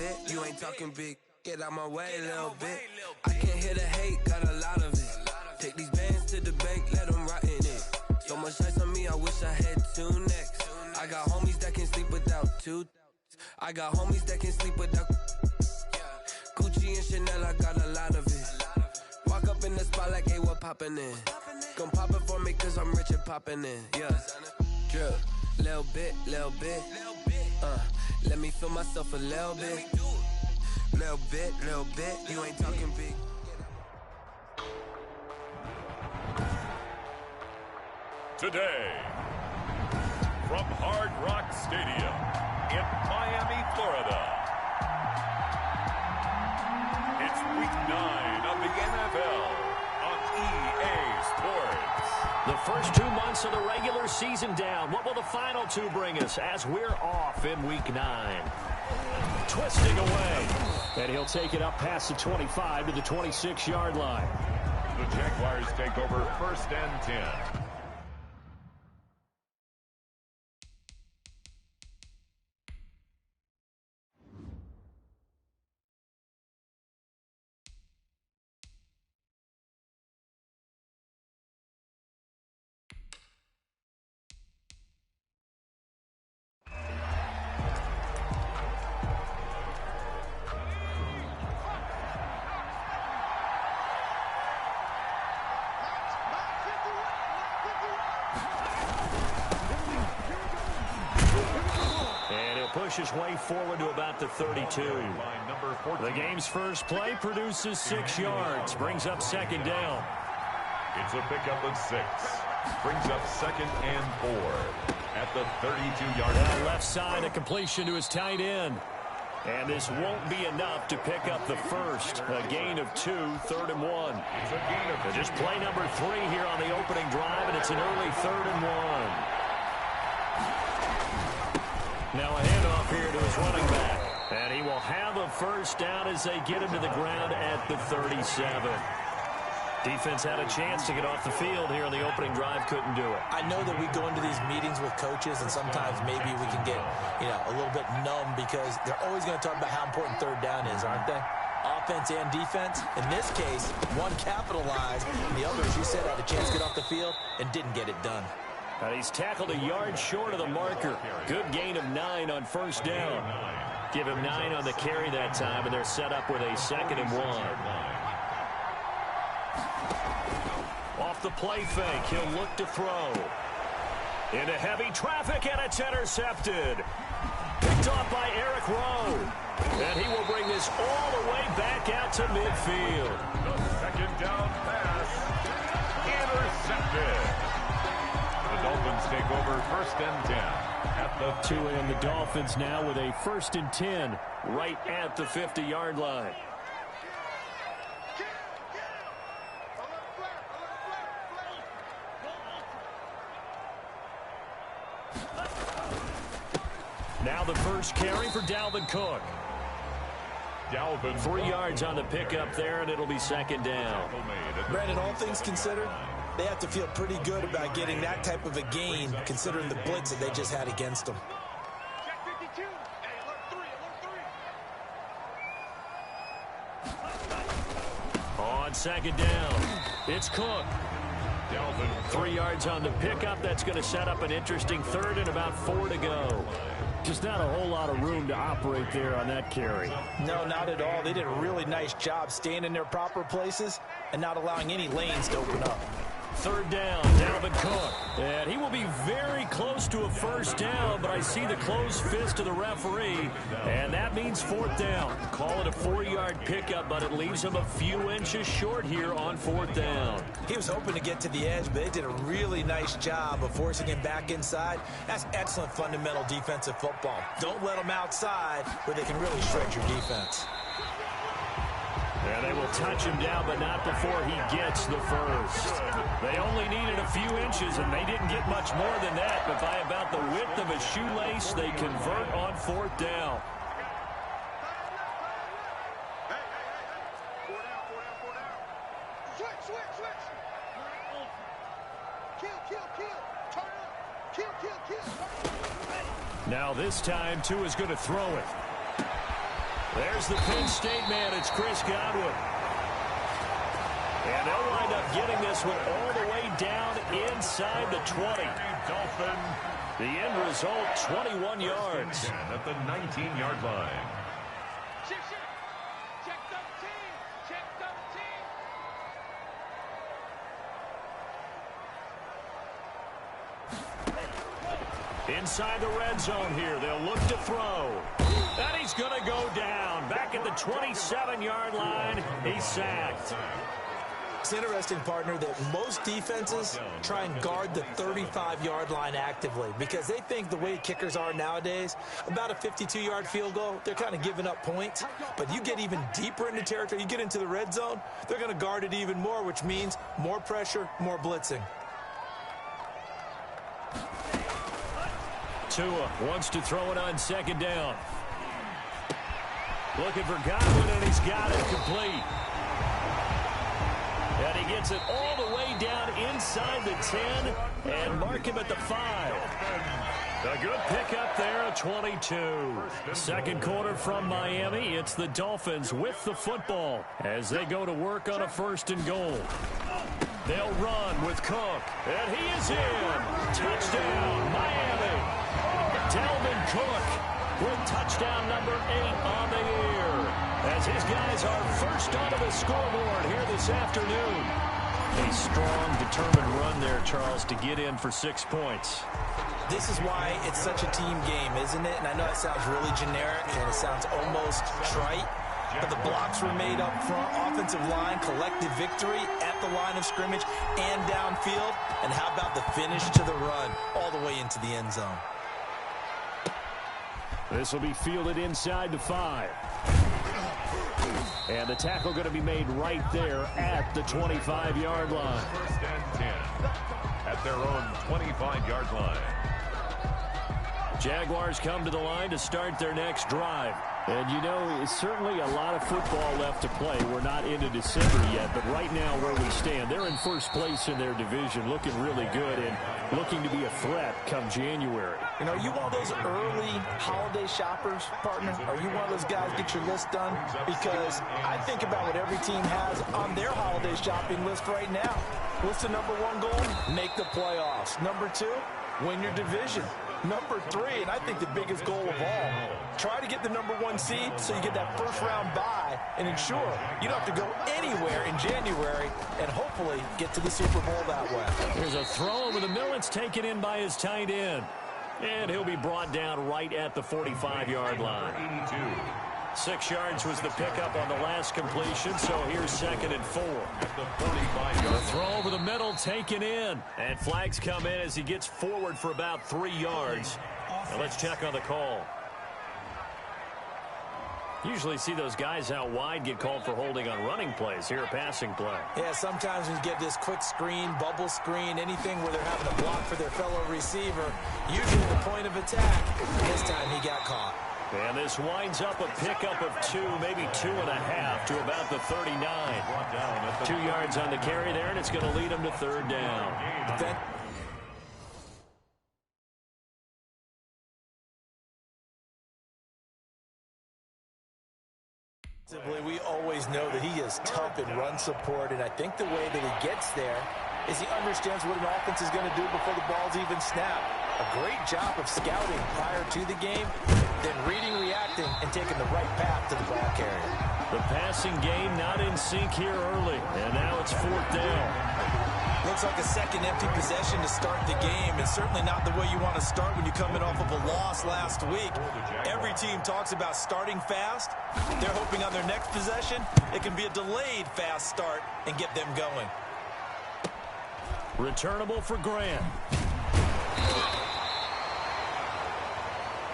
bit. You ain't talking big. Get out my way, little bit. I can't hear the hate, got a lot of it. Take these bands to the bank, let them rot in it. So much ice on me, I wish I had 2 necks. I got homies that can sleep without 2. I got homies that can sleep without Gucci and Chanel, I got a lot of it. Walk up in the spot like, hey, what poppin' in? Come pop it for me, cause I'm rich and poppin' in. Yeah, drip, little bit. Let me feel myself a little bit. Little bit, you ain't talking big. Today, from Hard Rock Stadium in Miami, Florida, it's Week 9 of the NFL on EA Sports. The first 2 months of the regular season down. What will the final 2 bring us as we're off in Week 9? Twisting away. And he'll take it up past the 25 to the 26-yard line. The Jaguars take over 1st and 10. Pushes way forward to about the 32. The game's first play produces 6 yards. Brings up 2nd down. It's a pickup of 6. Brings up 2nd and 4 at the 32-yard line. Left side, a completion to his tight end. And this won't be enough to pick up the first. A gain of 2, 3rd and 1. It's a gain of just play number 3 here on the opening drive, and it's an early 3rd and 1. Now a handoff here to his running back. And he will have a first down as they get him to the ground at the 37. Defense had a chance to get off the field here on the opening drive, couldn't do it. I know that we go into these meetings with coaches, and sometimes maybe we can get, a little bit numb because they're always going to talk about how important 3rd down is, aren't they? Offense and defense. In this case, one capitalized, and the other, as you said, had a chance to get off the field and didn't get it done. And he's tackled a yard short of the marker. Good gain of 9 on 1st down. Give him 9 on the carry that time, and they're set up with a 2nd and 1. Off the play fake, he'll look to throw. Into heavy traffic, and it's intercepted. Picked off by Eric Rowe. And he will bring this all the way back out to midfield. The 2nd down pass. Intercepted. The Dolphins take over 1st and 10 at the 2, and the Dolphins now with a 1st and 10 right at the 50-yard line. Now the first carry for Dalvin Cook. 3 yards on the pickup there, and it'll be 2nd down. Brandon, all things considered, they have to feel pretty good about getting that type of a gain, considering the blitz that they just had against them. On 2nd down, it's Cook. 3 yards on the pickup. That's going to set up an interesting 3rd and about 4 to go. Just not a whole lot of room to operate there on that carry. No, not at all. They did a really nice job staying in their proper places and not allowing any lanes to open up. 3rd down, Dalvin Cook. And he will be very close to a first down, but I see the closed fist of the referee, and that means 4th down. Call it a 4-yard pickup, but it leaves him a few inches short here on 4th down. He was hoping to get to the edge, but they did a really nice job of forcing him back inside. That's excellent fundamental defensive football. Don't let them outside where they can really shred your defense. And they will touch him down, but not before he gets the first. They only needed a few inches, and they didn't get much more than that. But by about the width of a shoelace, they convert on 4th down. Now this time, Tua is going to throw it. There's the Penn State man. It's Chris Godwin. And they'll wind up getting this one all the way down inside the 20. The end result, 21 yards. At the 19-yard line. Inside the red zone here. They'll look to throw. And he's going to go down. Back at the 27-yard line. He's sacked. It's interesting, partner, that most defenses try and guard the 35-yard line actively because they think the way kickers are nowadays, about a 52-yard field goal, they're kind of giving up points. But you get even deeper into territory, you get into the red zone, they're going to guard it even more, which means more pressure, more blitzing. Tua wants to throw it on second down. Looking for Godwin, and he's got it complete. And he gets it all the way down inside the 10 and mark him at the 5. A good pickup there at 22. Second quarter from Miami. It's the Dolphins with the football as they go to work on a 1st and goal. They'll run with Cook, and he is in. Touchdown, Miami. Dalvin Cook with touchdown number 8 on the year, as his guys are first onto the scoreboard here this afternoon. A strong, determined run there, Charles, to get in for 6 points. This is why it's such a team game, isn't it? And I know it sounds really generic, and it sounds almost trite, but the blocks were made up front, offensive line, collective victory at the line of scrimmage and downfield. And how about the finish to the run all the way into the end zone? This will be fielded inside the 5. And the tackle going to be made right there at the 25-yard line. 1st and 10 at their own 25-yard line. Jaguars come to the line to start their next drive. And, you know, it's certainly a lot of football left to play. We're not into December yet, but right now where we stand, they're in first place in their division, looking really good and looking to be a threat come January. You know, you one of those early holiday shoppers, partner? Are you one of those guys get your list done? Because I think about what every team has on their holiday shopping list right now. What's the number 1 goal? Make the playoffs. Number 2, win your division. Number 3, and I think the biggest goal of all, try to get the number 1 seed so you get that first-round bye and ensure you don't have to go anywhere in January and hopefully get to the Super Bowl that way. There's a throw over the middle. It's taken in by his tight end. And he'll be brought down right at the 45-yard line. 6 yards was the pickup on the last completion, so here's 2nd and 4. At the 45-yard. The throw over the middle taken in. And flags come in as he gets forward for about 3 yards. Now let's check on the call. Usually see those guys out wide get called for holding on running plays. Here, a passing play. Yeah, sometimes when you get this quick screen, bubble screen, anything where they're having to block for their fellow receiver, usually the point of attack. This time he got caught. And this winds up a pickup of 2, maybe 2.5 to about the 39. 2 yards on the carry there, and it's going to lead him to 3rd down. We always know that he is tough in run support, and I think the way that he gets there is he understands what an offense is going to do before the ball's even snapped. A great job of scouting prior to the game, then reading, reacting, and taking the right path to the ball carrier. The passing game not in sync here early, and now it's 4th down. Looks like a second empty possession to start the game, and certainly not the way you want to start when you're coming off of a loss last week. Every team talks about starting fast. They're hoping on their next possession it can be a delayed fast start and get them going. Returnable for Grant.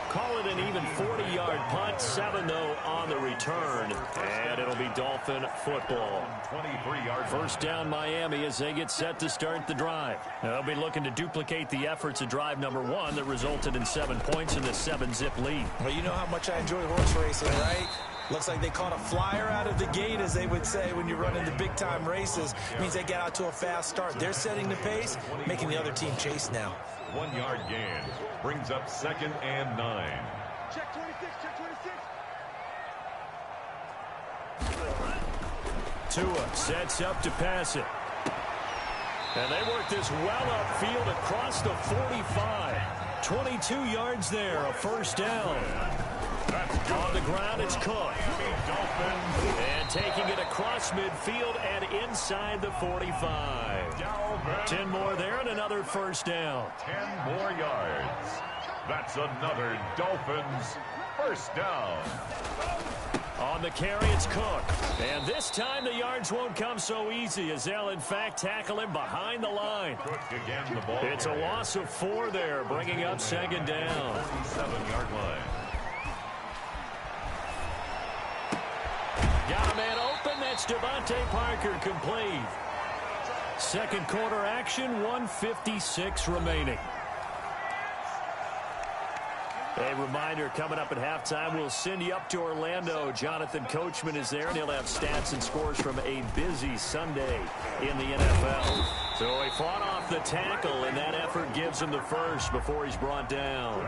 Call it an even 40-yard punt, 7 though on the return, and it'll be Dolphin football. 23-yard 1st down Miami as they get set to start the drive. They'll be looking to duplicate the efforts of drive number 1 that resulted in 7 points in the 7-zip lead. Well, you know how much I enjoy horse racing, right? Looks like they caught a flyer out of the gate, as they would say when you're running the big-time races. Means they get out to a fast start. They're setting the pace, making the other team chase now. 1-yard gain brings up 2nd and 9. Check 26, check 26. Tua sets up to pass it. And they work this well upfield across the 45. 22 yards there, a first down. On the ground, it's Cook. And taking it across midfield and inside the 45. 10 more there and another first down. 10 more yards. That's another Dolphins first down. On the carry, it's Cook. And this time the yards won't come so easy as they'll, in fact, tackle him behind the line. Cook again, the ball. It's a loss of 4 there, bringing up second down. 47-yard line. Got a man open. That's Devontae Parker complete. Second quarter action, 1:56 remaining. A reminder, coming up at halftime, we'll send you up to Orlando. Jonathan Coachman is there, and he'll have stats and scores from a busy Sunday in the NFL. So he fought off the tackle, and that effort gives him the first before he's brought down.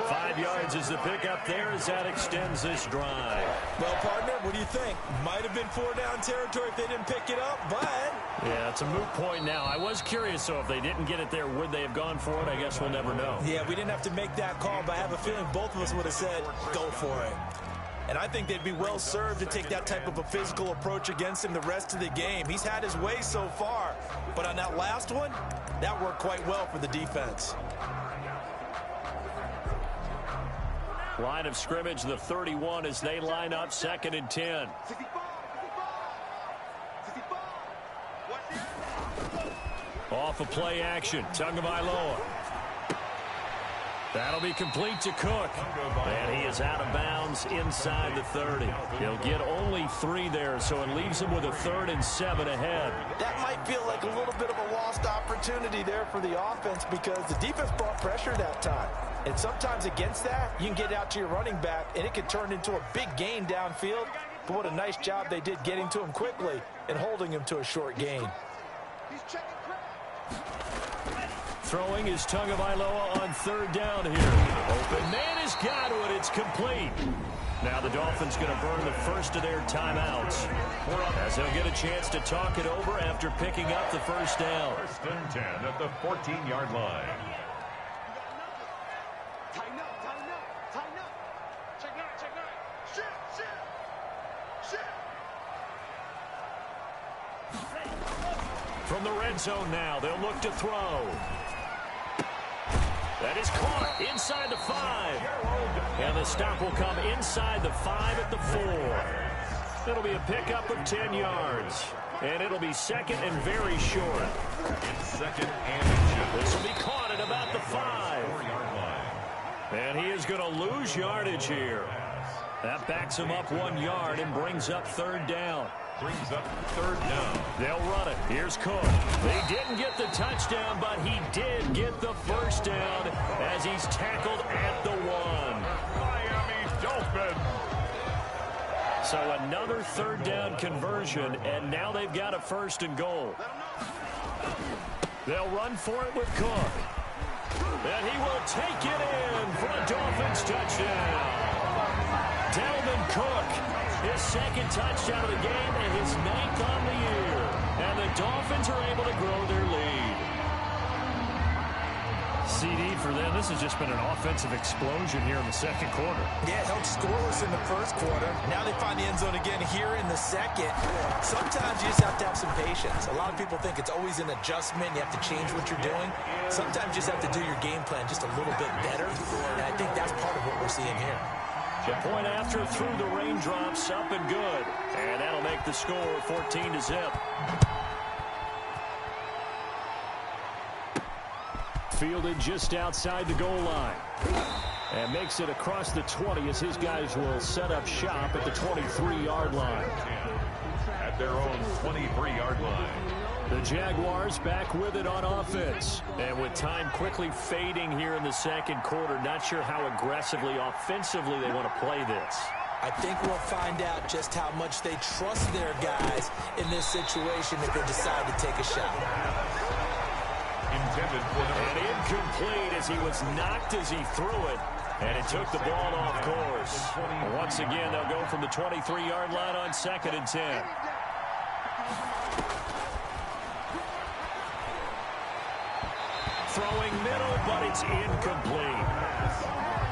5 yards is the pickup there as that extends this drive. Well, partner, what do you think? Might have been 4-down territory if they didn't pick it up, but... Yeah, it's a moot point now. I was curious, so if they didn't get it there, would they have gone for it? I guess we'll never know. Yeah, we didn't have to make that call, but I have a feeling both of us would have said, go for it. And I think they'd be well served to take that type of a physical approach against him the rest of the game. He's had his way so far, but on that last one, that worked quite well for the defense. Line of scrimmage, the 31 as they line up, 2nd and 10. Off of play action, Tagovailoa. That'll be complete to Cook. And he is out of bounds inside the 30. He'll get only 3 there, so it leaves him with a 3rd and 7 ahead. That might feel like a little bit of a lost opportunity there for the offense because the defense brought pressure that time. And sometimes against that, you can get out to your running back, and it can turn into a big gain downfield. But what a nice job they did getting to him quickly and holding him to a short gain. Throwing is Tagovailoa on 3rd down here. Open man has got it. It's complete. Now the Dolphins going to burn the first of their timeouts as they'll get a chance to talk it over after picking up the first down. 1st and 10 at the 14-yard line. From the red zone now, they'll look to throw. That is caught inside the 5. And the stop will come inside the 5 at the 4. It'll be a pickup of 10 yards. And it'll be 2nd and very short. It's 2nd and This will be caught at about the 5. 4-yard line. And he is going to lose yardage here. That backs him up 1 yard and brings up 3rd down. Brings up 3rd down. They'll run it. Here's Cook. They didn't get the touchdown, but he did get the first down as he's tackled at the 1. Miami Dolphins. So another 3rd down conversion, and now they've got a 1st and goal. They'll run for it with Cook. And he will take it in for a Dolphins touchdown. Dalvin Cook. His 2nd touchdown of the game and his 9th on the year. And the Dolphins are able to grow their lead. CD for them, this has just been an offensive explosion here in the 2nd quarter. Yeah, it held scoreless in the 1st quarter. Now they find the end zone again here in the 2nd. Sometimes you just have to have some patience. A lot of people think it's always an adjustment. You have to change what you're doing. Sometimes you just have to do your game plan just a little bit better. And I think that's part of what we're seeing here. The point after through the raindrops, up and good. And that'll make the score 14-0. Fielded just outside the goal line. And makes it across the 20 as his guys will set up shop at the 23-yard line. At their own 23-yard line. The Jaguars back with it on offense. And with time quickly fading here in the 2nd quarter, not sure how aggressively, offensively they want to play this. I think we'll find out just how much they trust their guys in this situation if they decide to take a shot. Intended for and incomplete as he was knocked as he threw it. And it took the ball off course. Once again, they'll go from the 23-yard line on 2nd and 10. throwing middle, but it's incomplete.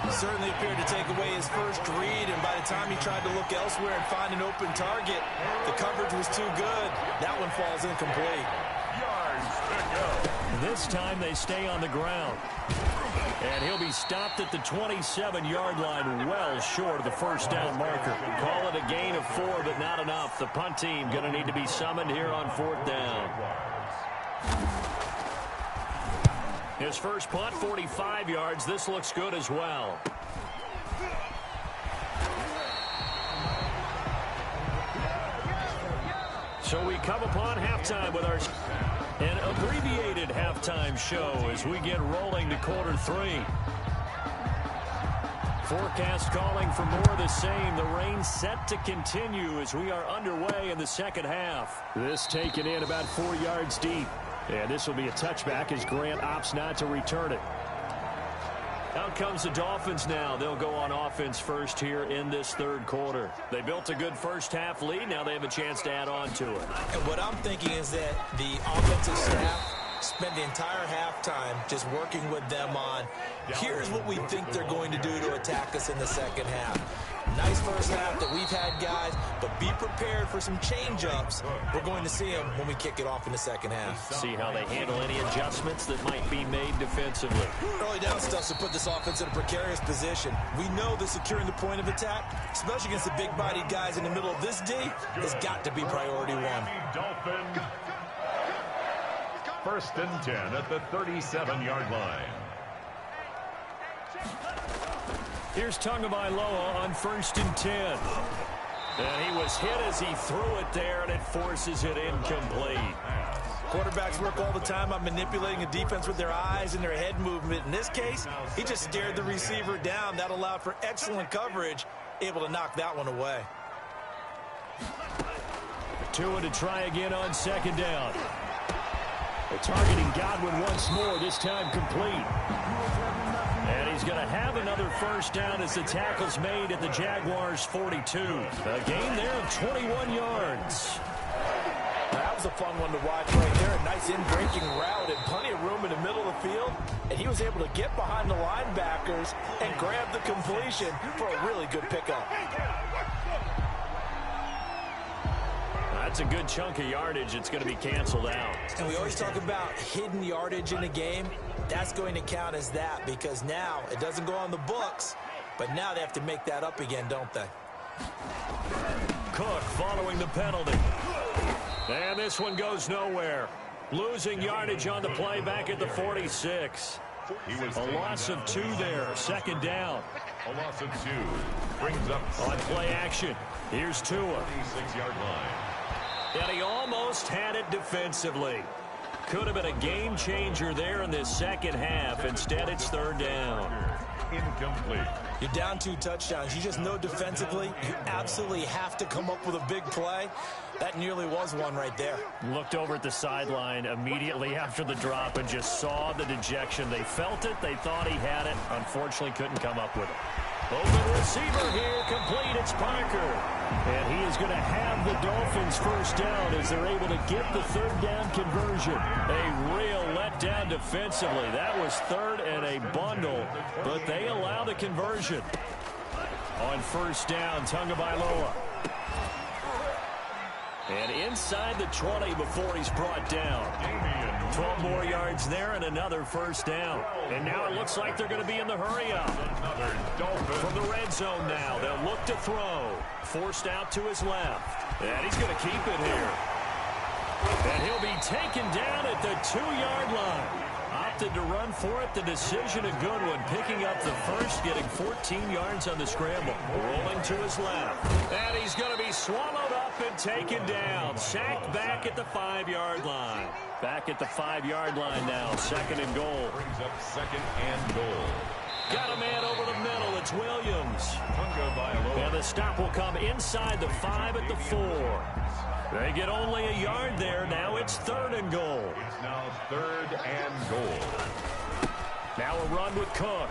Certainly appeared to take away his first read, and by the time he tried to look elsewhere and find an open target, the coverage was too good. That one falls incomplete. This time they stay on the ground. And he'll be stopped at the 27-yard line, well short of the first down marker. Call it a gain of 4, but not enough. The punt team going to need to be summoned here on 4th down. His first punt, 45 yards. This looks good as well. So we come upon halftime with an abbreviated halftime show as we get rolling to quarter 3. Forecast calling for more of the same. The rain set to continue as we are underway in the second half. This taken in about 4 yards deep. And this will be a touchback as Grant opts not to return it. Out comes the Dolphins now. They'll go on offense first here in this third quarter. They built a good first half lead. Now they have a chance to add on to it. And what I'm thinking is that the offensive staff spent the entire halftime just working with them on, here's what we think they're going to do to attack us in the second half. Nice first half that we've had, guys, but be prepared for some change-ups. We're going to see them when we kick it off in the second half. See how they handle any adjustments that might be made defensively. Early down stuff to put this offense in a precarious position. We know that securing the point of attack, especially against the big-bodied guys in the middle of this D, has got to be priority one. Dolphins. 1st and 10 at the 37-yard line. Here's Tagovailoa on 1st and 10. And he was hit as he threw it there, and it forces it incomplete. Quarterbacks work all the time on manipulating a defense with their eyes and their head movement. In this case, he just stared the receiver down. That allowed for excellent coverage, able to knock that one away. Tua to try again on 2nd down. Targeting Godwin once more, this time complete. And he's going to have another first down as the tackle's made at the Jaguars' 42. A gain there of 21 yards. That was a fun one to watch right there. A nice in-breaking route and plenty of room in the middle of the field. And he was able to get behind the linebackers and grab the completion for a really good pickup. That's a good chunk of yardage. It's going to be canceled out. And we always talk about hidden yardage in a game. That's going to count as that because now it doesn't go on the books, but now they have to make that up again, don't they? Cook following the penalty. And this one goes nowhere. Losing yardage on the play back at the 46. A loss of 2 there. 2nd down. A loss of 2. Brings up on play action. Here's Tua. 36-yard line. And he almost had it defensively. Could have been a game changer there in this second half. Instead, it's 3rd down. Incomplete. You're down 2 touchdowns. You just know defensively you absolutely have to come up with a big play. That nearly was one right there. Looked over at the sideline immediately after the drop and just saw the dejection. They felt it. They thought he had it. Unfortunately, couldn't come up with it. Open receiver here, complete, it's Parker. And he is going to have the Dolphins first down as they're able to get the 3rd down conversion. A real letdown defensively. That was 3rd and a bundle, but they allow the conversion. On 1st down, Tagovailoa. And inside the 20 before he's brought down. 12 more yards there and another first down. And now it looks like they're going to be in the hurry-up. From the red zone now, they'll look to throw. Forced out to his left. And he's going to keep it here. And he'll be taken down at the 2-yard line. Opted to run for it. The decision a good one. Picking up the first, getting 14 yards on the scramble. Rolling to his left. And he's going to be swallowed up and taken down. Sacked back at the 5-yard line. Back at the 5-yard line now. 2nd and goal. Brings up 2nd and goal. Got a man over the middle. It's Williams. And the stop will come inside the 5 at the 4. They get only a yard there. Now it's 3rd and goal. It's now 3rd and goal. Now a run with Cook.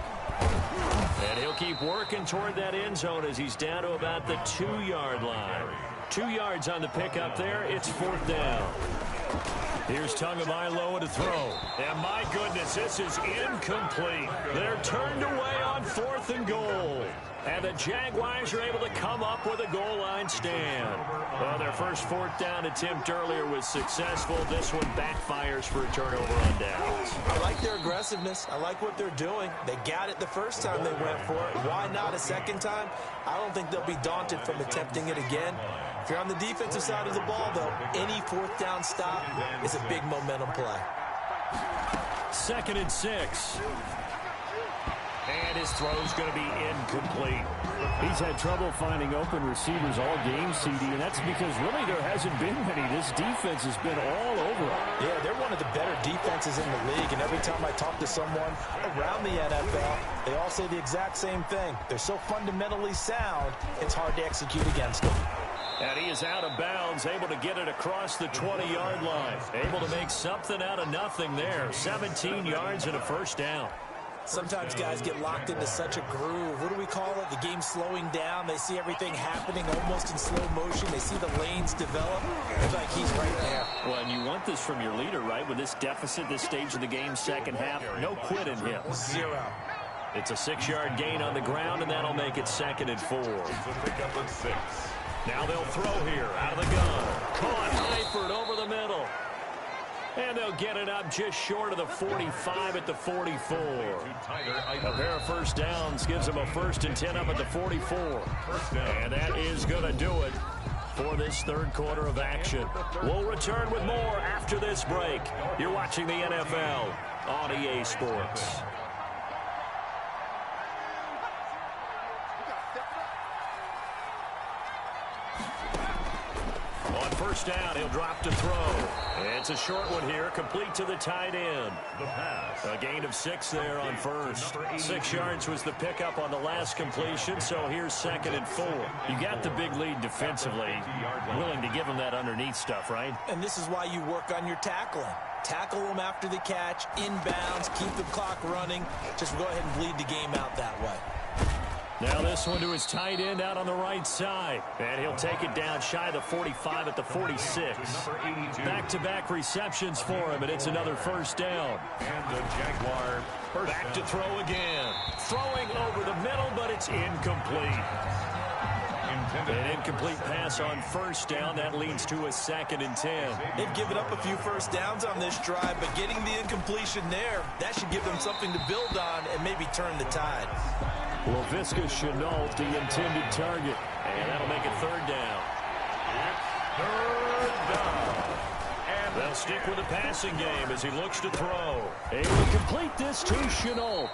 And he'll keep working toward that end zone as he's down to about the 2-yard line. 2 yards on the pickup there. It's 4th down. Here's Tagovailoa to throw. And my goodness, this is incomplete. They're turned away on 4th and goal. And the Jaguars are able to come up with a goal line stand. Well, their first 4th down attempt earlier was successful. This one backfires for a turnover on downs. I like their aggressiveness. I like what they're doing. They got it the first time they went for it. Why not a second time? I don't think they'll be daunted from attempting it again. If you're on the defensive side of the ball, though, any 4th down stop is a big momentum play. 2nd and 6. And his throw's going to be incomplete. He's had trouble finding open receivers all game, CD, and that's because really there hasn't been many. This defense has been all over him. Yeah, they're one of the better defenses in the league, and every time I talk to someone around the NFL, they all say the exact same thing. They're so fundamentally sound, it's hard to execute against them. And he is out of bounds, able to get it across the 20-yard line. Able to make something out of nothing there. 17 yards and a first down. Sometimes guys get locked into such a groove. What do we call it? The game slowing down. They see everything happening almost in slow motion. They see the lanes develop. It's like he's right there. Well, and you want this from your leader, right? With this deficit, this stage of the game, second half, no quit in him. 0. It's a 6-yard gain on the ground, and that'll make it 2nd and 4. Pick up at 6. Now they'll throw here out of the gun. Caught Eifert over the middle. And they'll get it up just short of the 45 at the 44. A pair of first downs gives them a 1st and 10 up at the 44. And that is going to do it for this 3rd quarter of action. We'll return with more after this break. You're watching the NFL on EA Sports. On first down, he'll drop to throw. It's a short one here, complete to the tight end. The pass. A gain of 6 there on first. 6 yards was the pickup on the last completion, so here's 2nd and 4. You got the big lead defensively. Willing to give them that underneath stuff, right? And this is why you work on your tackling. Tackle them after the catch, inbounds, keep the clock running. Just go ahead and bleed the game out that way. Now this one to his tight end out on the right side. And he'll take it down shy of the 45 at the 46. Back-to-back receptions for him, and it's another first down. And the Jaguar Back to throw again. Throwing over the middle, but it's incomplete. An incomplete pass on first down. That leads to a 2nd and 10. They've given up a few first downs on this drive, but getting the incompletion there, that should give them something to build on and maybe turn the tide. Laviska Shenault, the intended target. And that'll make it 3rd down. And they'll stick with the passing game as he looks to throw. Able to complete this to Shenault.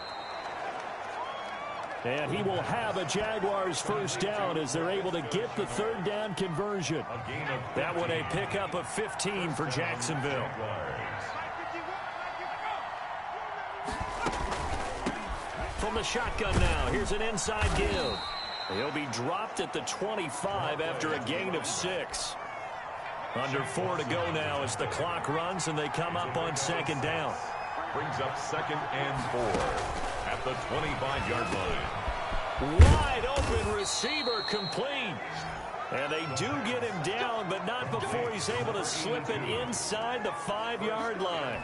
And he will have a Jaguars first down as they're able to get the 3rd down conversion. That one a pickup of 15 for Jacksonville. From the shotgun now, here's an inside give. He'll be dropped at the 25 after a gain of 6. Under 4 to go now as the clock runs and they come up on 2nd down. brings up 2nd and 4 at the 25-yard line. Wide open receiver complete. And they do get him down, but not before he's able to slip it inside the 5-yard line.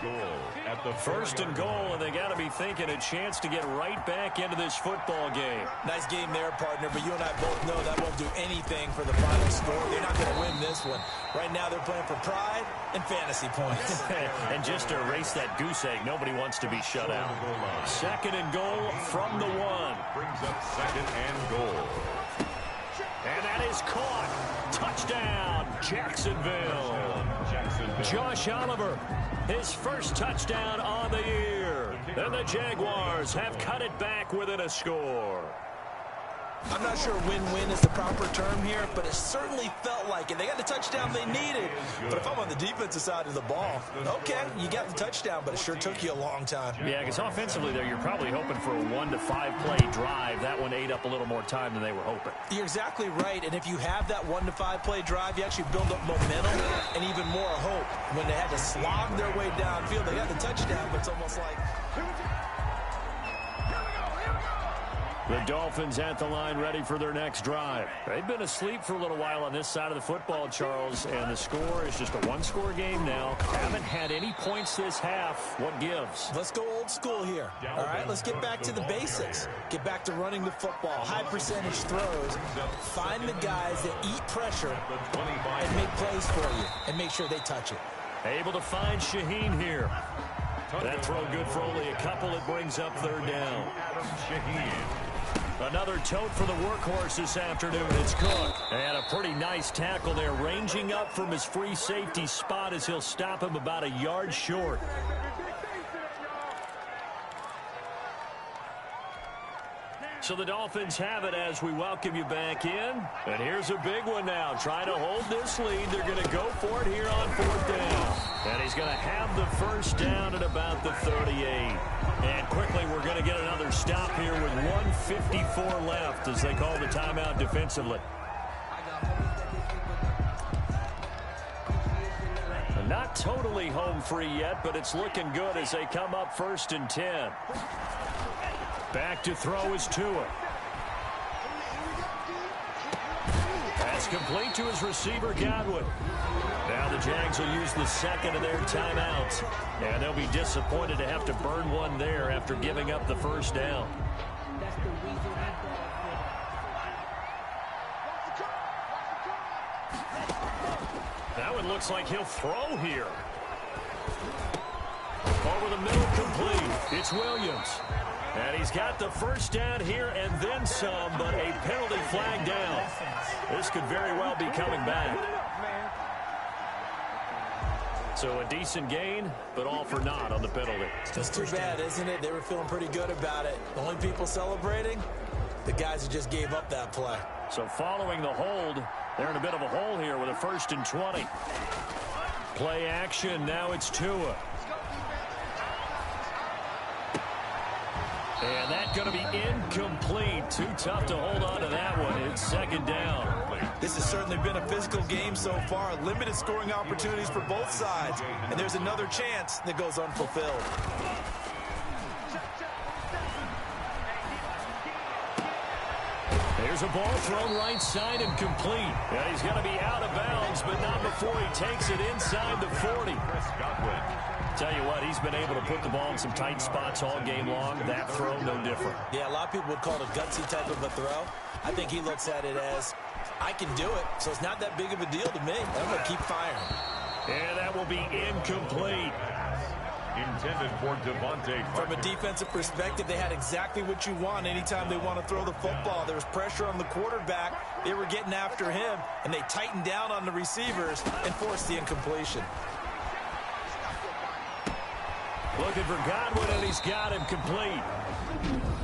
At the 1st and goal, and they got to be thinking a chance to get right back into this football game. Nice game there, partner, but you and I both know that won't do anything for the final score. They're not going to win this one. Right now they're playing for pride and fantasy points. And just to erase that goose egg, nobody wants to be shut out. 2nd and goal from the 1. Brings up 2nd and goal. And that is caught. Touchdown, Jacksonville. Josh Oliver, his first touchdown on the year. And the Jaguars have cut it back within a score. I'm not sure win-win is the proper term here, but it certainly felt like it. They got the touchdown they needed. But if I'm on the defensive side of the ball, okay, you got the touchdown, but it sure took you a long time. Yeah, because offensively there, you're probably hoping for a 1 to 5 play drive. That one ate up a little more time than they were hoping. You're exactly right, and if you have that 1 to 5 play drive, you actually build up momentum and even more hope. When they had to slog their way downfield, they got the touchdown, but it's almost like... The Dolphins at the line ready for their next drive. They've been asleep for a little while on this side of the football, Charles, and the score is just a one-score game now. Haven't had any points this half. What gives? Let's go old school here. All right, let's get back to the basics. Get back to running the football, high percentage throws. Find the guys that eat pressure and make plays for you and make sure they touch it. Able to find Shaheen here. That throw good for only a couple. It brings up third down. Another tote for the workhorse this afternoon. It's Cook. And a pretty nice tackle there, ranging up from his free safety spot as he'll stop him about a yard short. So the Dolphins have it as we welcome you back in. And here's a big one now. Trying to hold this lead. They're going to go for it here on fourth down. And he's going to have the first down at about the 38. And quickly we're going to get another stop here with 1:54 left as they call the timeout defensively. Not totally home free yet, but it's looking good as they come up 1st and 10. Back to throw is Tua. That's complete to his receiver, Godwin. Now the Jags will use the second of their timeouts. And they'll be disappointed to have to burn one there after giving up the first down. That one looks like he'll throw here. Over the middle, complete. It's Williams. And he's got the first down here and then some, but a penalty flag down. This could very well be coming back. So a decent gain, but all for naught on the penalty. It's too bad, isn't it? They were feeling pretty good about it. The only people celebrating, the guys who just gave up that play. So following the hold, they're in a bit of a hole here with a 1st and 20. Play action, now it's Tua. And that's going to be incomplete. Too tough to hold on to that one. It's 2nd down. This has certainly been a physical game so far. Limited scoring opportunities for both sides. And there's another chance that goes unfulfilled. There's a ball thrown right side and complete. And he's going to be out of bounds, but not before he takes it inside the 40. Tell you what, he's been able to put the ball in some tight spots all game long. That throw, no different. Yeah, a lot of people would call it a gutsy type of a throw. I think he looks at it as, I can do it, so it's not that big of a deal to me. I'm going to keep firing. And that will be incomplete. Intended for Devontae. From a defensive perspective, they had exactly what you want anytime they want to throw the football. There was pressure on the quarterback. They were getting after him, and they tightened down on the receivers and forced the incompletion. Looking for Godwin, and he's got him complete.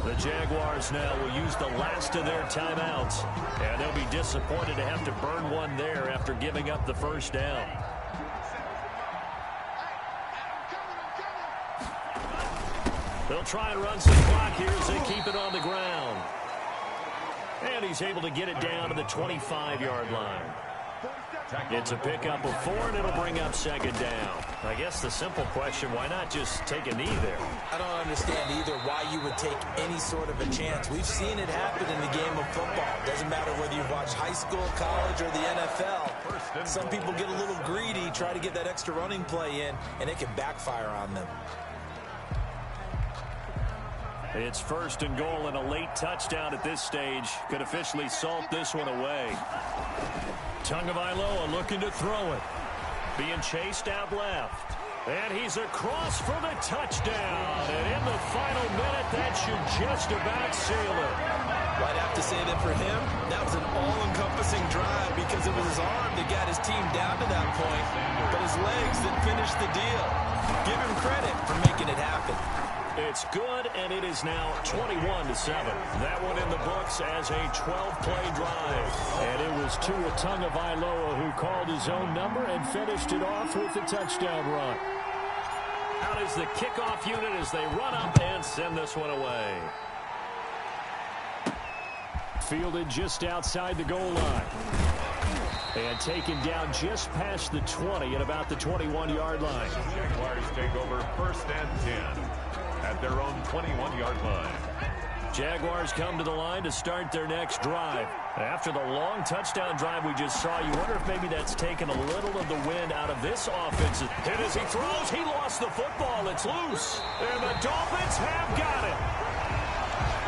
The Jaguars now will use the last of their timeouts, and they'll be disappointed to have to burn one there after giving up the first down. They'll try and run some clock here as they keep it on the ground. And he's able to get it down to the 25-yard line. It's a pickup of 4, and it'll bring up 2nd down. I guess the simple question, why not just take a knee there? I don't understand either why you would take any sort of a chance. We've seen it happen in the game of football. Doesn't matter whether you watch high school, college, or the NFL. Some people get a little greedy, try to get that extra running play in, and it can backfire on them. It's 1st and goal, and a late touchdown at this stage could officially salt this one away. Tagovailoa looking to throw it. Being chased out left. And he's across for the touchdown. And in the final minute, that should just about seal it. I'd have to say that for him, that was an all-encompassing drive because it was his arm that got his team down to that point, but his legs that finished the deal. Give him credit for making it happen. It's good, and it is now 21-7. That one in the books as a 12-play drive. And it was Tua Tagovailoa who called his own number and finished it off with a touchdown run. Out is the kickoff unit as they run up and send this one away. Fielded just outside the goal line. And taken down just past the 20 at about the 21-yard line. Jaguars take over 1st and 10 at their own 21-yard line. Jaguars come to the line to start their next drive. After the long touchdown drive we just saw, you wonder if maybe that's taken a little of the wind out of this offense. Hit as he throws. He lost the football. It's loose. And the Dolphins have got it.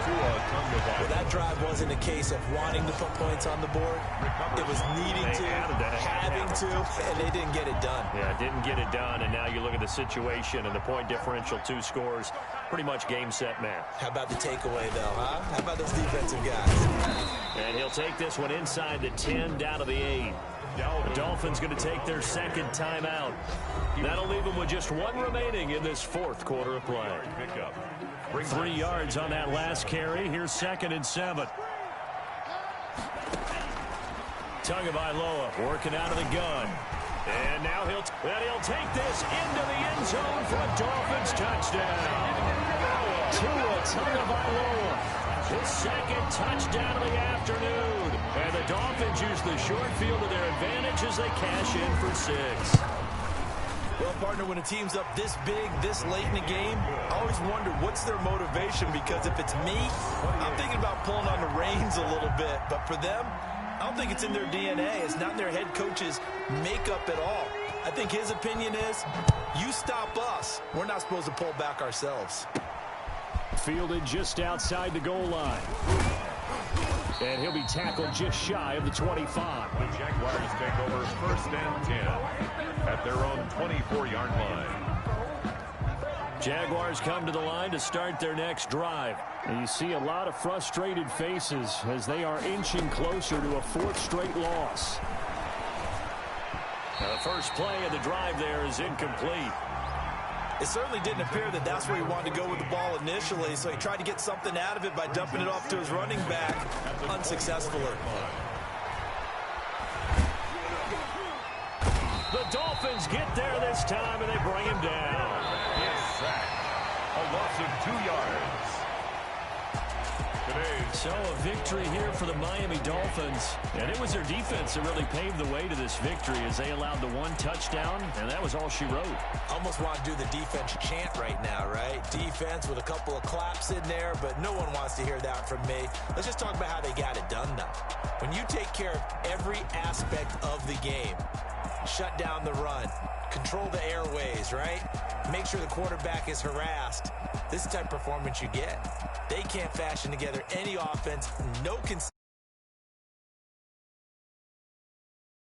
Well, that drive wasn't a case of wanting to put points on the board. It was needing to, having to, and they didn't get it done. Yeah, didn't get it done, and now you look at the situation and the point differential, 2 scores, pretty much game, set, match. How about the takeaway, though, huh? How about those defensive guys? And he'll take this one inside the 10, down to the 8. The Dolphins going to take their second timeout. That'll leave them with just 1 remaining in this 4th quarter of play. 3 yards on that last carry. Here's 2nd and 7. Tagovailoa working out of the gun. And now he'll take this into the end zone for a Dolphins touchdown. Tua Tagovailoa, his 2nd touchdown of the afternoon. And the Dolphins use the short field to their advantage as they cash in for 6. Well, partner, when a team's up this big, this late in the game, I always wonder what's their motivation, because if it's me, I'm thinking about pulling on the reins a little bit. But for them, I don't think it's in their DNA. It's not in their head coach's makeup at all. I think his opinion is, you stop us, we're not supposed to pull back ourselves. Fielded just outside the goal line. And he'll be tackled just shy of the 25. The Jaguars take over 1st and 10 at their own 24-yard line. Jaguars come to the line to start their next drive. And you see a lot of frustrated faces as they are inching closer to a 4th straight loss. Now the first play of the drive there is incomplete. It certainly didn't appear that that's where he wanted to go with the ball initially, so he tried to get something out of it by dumping it off to his running back unsuccessfully. The Dolphins get there this time, and they bring him down. Yes, sack. A loss of 2 yards. So a victory here for the Miami Dolphins. And it was their defense that really paved the way to this victory as they allowed the 1 touchdown, and that was all she wrote. Almost want to do the defense chant right now, right? Defense with a couple of claps in there, but no one wants to hear that from me. Let's just talk about how they got it done, though. When you take care of every aspect of the game, shut down the run, control the airways, right? Make sure the quarterback is harassed. This is the type of performance you get. They can't fashion together any offense. No